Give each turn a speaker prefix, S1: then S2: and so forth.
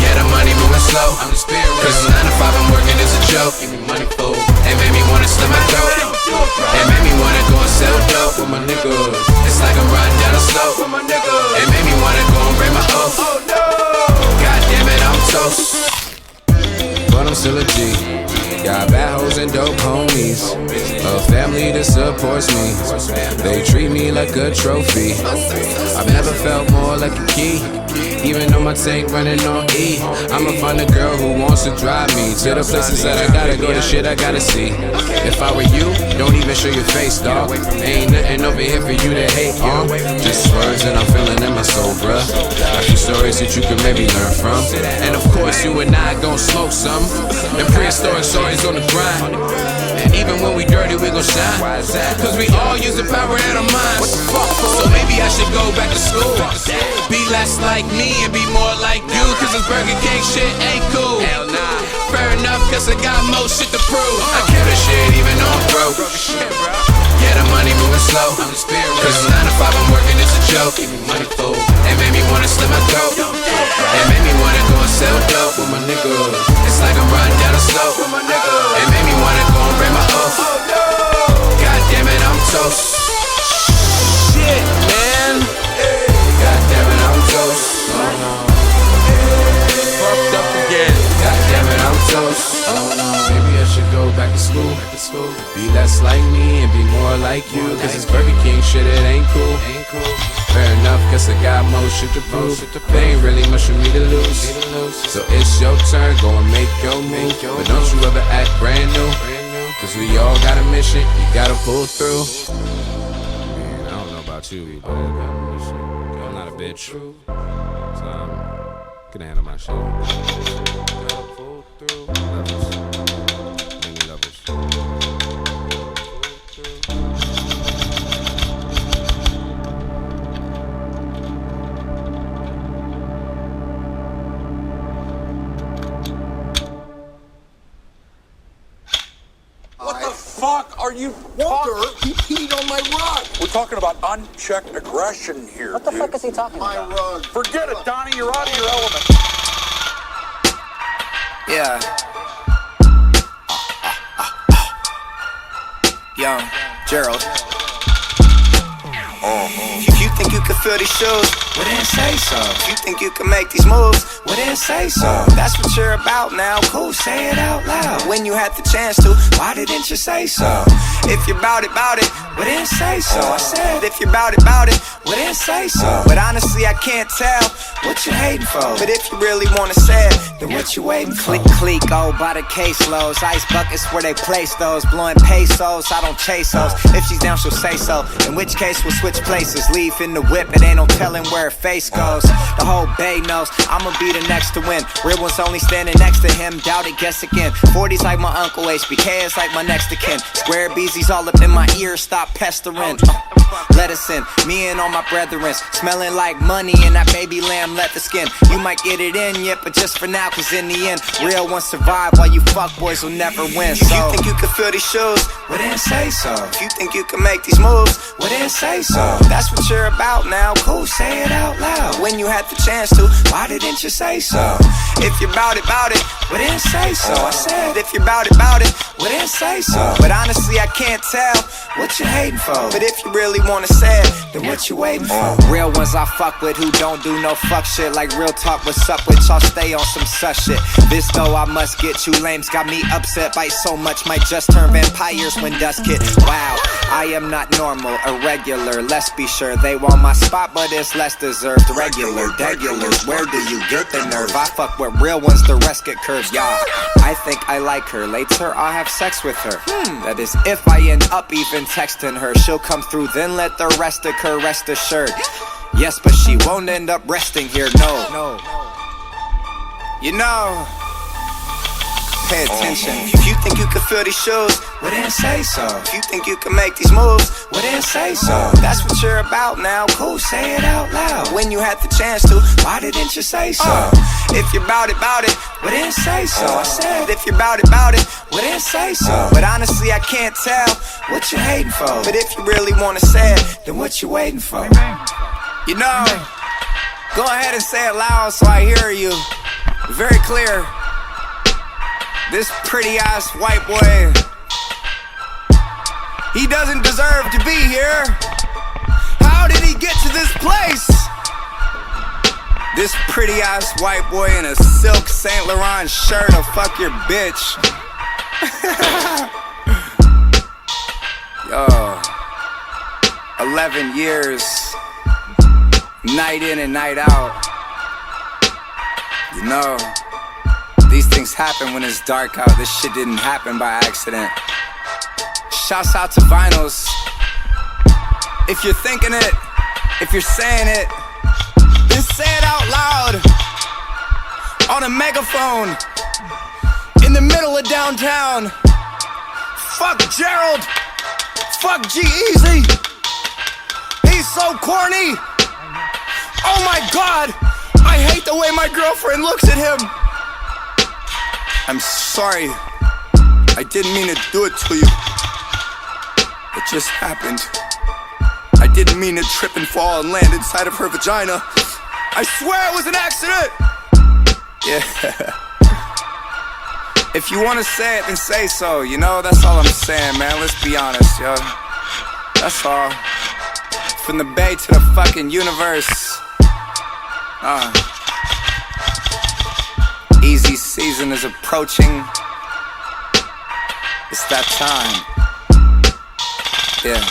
S1: Yeah, the money moving slow. I'm the spirit. Cause 9 to 5 I'm working is a joke. Give me money, fool. It made me wanna slit my throat. It made me wanna go and sell dope with my niggas. It's like I'm riding down a slope with my niggas. It made me wanna go and break my oath. God damn it, I'm toast. But I'm still a G. Got bad hoes and dope homies. A family that supports me. They treat me like a trophy. I've never felt more like a key. Even though my tank running on E, I'ma find a girl who wants to drive me to the places that I gotta go, the shit I gotta see. If I were you, don't even show your face, dawg. Ain't nothing over here for you to hate on. Just words that I'm feeling in my soul, bruh. A few stories that you can maybe learn from. And of course you and I gon' smoke some. The prehistoric stories on the grind. And even when we dirty, we gon' shine. Cause we all use the power in our minds. So maybe I should go back to school. Be less like me and be more like you. Cause this Burger King shit ain't cool. Hell nah. Fair enough, cause I got more shit to prove. I kill this shit even though I'm broke. Yeah, the money moving slow. I'm the spirit. Cause 9 to 5 I'm working, it's a joke. Give me money, fool. It made me wanna slit my throat. It made me wanna go and sell dope with my niggas. It's like I'm riding down a slope with my niggas. It made me wanna go and break my oath. God damn it, I'm toast. Shit, man. God damn it, I'm toast. Fucked up again. God damn it, I'm toast. Maybe I should go back to school. Be less like me and be more like you. Cause this Burger King shit, it ain't cool. Fair enough, guess I got more shit to prove. There ain't really much for me to lose. So it's your turn, go and make your move. But don't you ever act brand new. Cause we all got a mission, you gotta pull through. Man, I don't know about you, but I'm not a bitch. So I'm gonna handle my shit. Pull through. Levels. Many levels.
S2: What the fuck are you talking?
S3: He peed on my rug.
S2: We're talking about unchecked aggression here.
S4: What the fuck is he talking about?
S3: My rug.
S2: Forget it, Donnie. You're out of your element.
S5: Yeah. Young Gerald. If you think you can feel these shoes, well then say so. If you think you can make these moves, well then say so. That's what you're about now, cool, say it out loud. When you had the chance to, why didn't you say so? If you're about it, well then say so. I said if you're about it, well then say so. But honestly I can't tell what you hating for. But if you really wanna say it, then what you waiting for? Click, oh, by the caseloads, ice buckets where they place those. Blowing pesos, I don't chase those. If she's down, she'll say so. In which case we'll switch places. Leave in the whip, it ain't no telling where her face goes. The whole bay knows I'ma be the next to win. Real one's only standing next to him. Doubt it, guess again. 40's like my uncle, HBK is like my next to kin. Square BZ's all up in my ear, stop pestering. Let us in, me and all my brethren. Smelling like money and that baby lamb leather skin. You might get it in yet, but just for now, cause in the end, real ones survive while you fuckboys will never win. So if you think you can feel these shoes, well then say so. If you think you can make these moves, well then say so. That's what you're about now, cool, say it out loud. When you had the chance to, why didn't you say so? If you're about it, well then say so. I said if you're about it, well then say so. But honestly I can't tell what you're hating for. But if you really really wanna say it, then what you waiting for? Real ones I fuck with who don't do no fuck shit. Like real talk, what's up with y'all? Stay on some such shit. This though I must get you lames got me upset by so much. Might just turn vampires when dusk hit. Wow, I am not normal, irregular. Let's be sure they want my spot, but it's less deserved. Regular, regulars, where do you get the nerve? I fuck with real ones, the rest get curved. Yeah, I think I like her. Later I'll have sex with her. That is if I end up even texting her. She'll come through, then let the rest occur, rest assured. Yes, but she won't end up resting here, no. You know, pay attention. If you think you can fill these shoes, well then say so. If you think you can make these moves, well then say so. That's what you're about now, cool, say it out loud. When you had the chance to, why didn't you say so? If you're about it, well then say so. I said if you're about it, well then say so. But honestly I can't tell what you're hating for. But if you really wanna say it, then what you waiting for? You know, go ahead and say it loud so I hear you. Very clear. This pretty ass white boy, he doesn't deserve to be here. How did he get to this place? This pretty ass white boy in a silk Saint Laurent shirt will fuck your bitch. Yo, 11 years, night in and night out. You know, these things happen when it's dark out. This shit didn't happen by accident. Shouts out to Vinyls. If you're thinking it, if you're saying it, then say it out loud. On a megaphone, in the middle of downtown. Fuck Gerald. Fuck G-Eazy. He's so corny. Oh my God. I hate the way my girlfriend looks at him. I'm sorry. I didn't mean to do it to you. It just happened. I didn't mean to trip and fall and land inside of her vagina. I swear it was an accident. Yeah. If you wanna say it, then say so. You know, that's all I'm saying, man. Let's be honest, yo. That's all. From the Bay to the fucking universe. Easy season is approaching. It's that time. Yeah.